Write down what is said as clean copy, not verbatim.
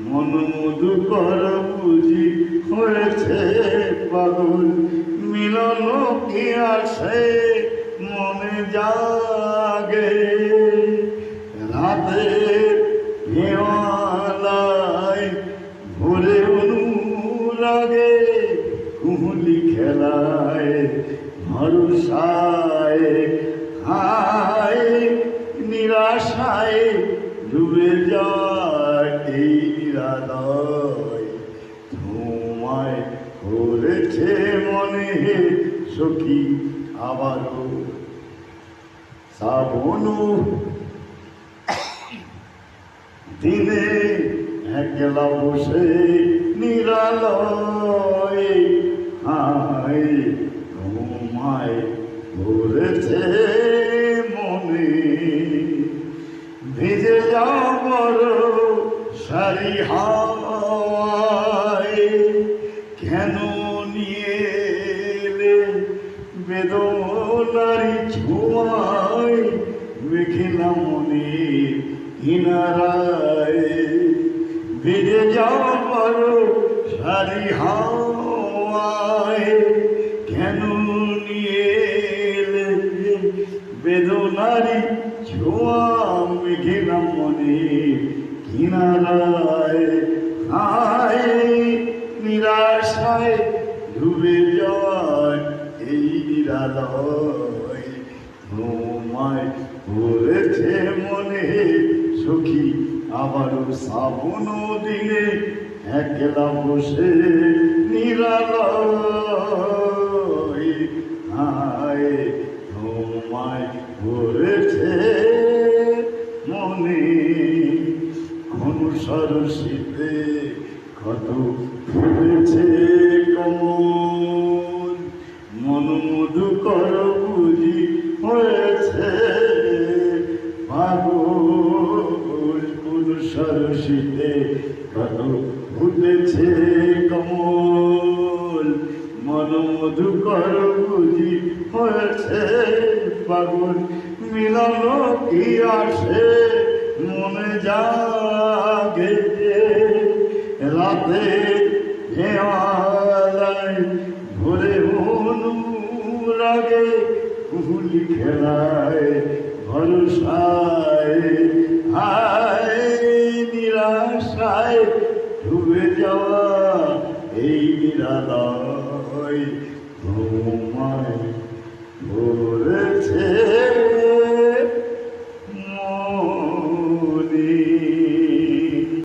মন মধু কর বুঝি হয়েছে পাগল, মিলন কি আসে মনে জাগে, রাতে হেওয়ালায় ভোরে অনুরাগে, কুহুলি খেলায় ভরসায়, হায় নিরাশায় ডুবে যায় এই নিরালয়। তোমায় করেছে মনে সখী আবারও শ্রাবণ দিনে একলা বসে নিরালয়, হায় তোমায় করেছে মনে। ভিজে যাবার সারি হাওয়ায় কেন নিয়ে এলে বেদনারি ছোঁয়ায়, মেঘেলা মনে কিনারায়। ভিজে যাবার সারি হাওয়ায় কেন নিয়ে এলে বেদনারি ছোঁয়া, মেঘেলা মনে কিনারায়, হায় নিরাশায় ডুবে যায় এই নিরালয়। তোমায় করেছে মনে সখী আবারও শ্রাবণ দিনে একলা বসে নিরালয়, হায় তোমায় করেছে মনে। অনুসর শীতে কত ফুটেছে কমল, মন মধু কর বুঝি হয়েছে পাগল। অনুসর শীতে কত ফুটেছে কমল, মন মধু কর বুঝি হয়েছে পাগল, মিলন কি আসে মনে জাগে, রাতে হেওয়ালায় ভোরে অনুরাগে, কুহুলি খেলায় ভরসায়, হায় নিরাশায় ডুবে যাওয়া এই নিরালয়। তোমায়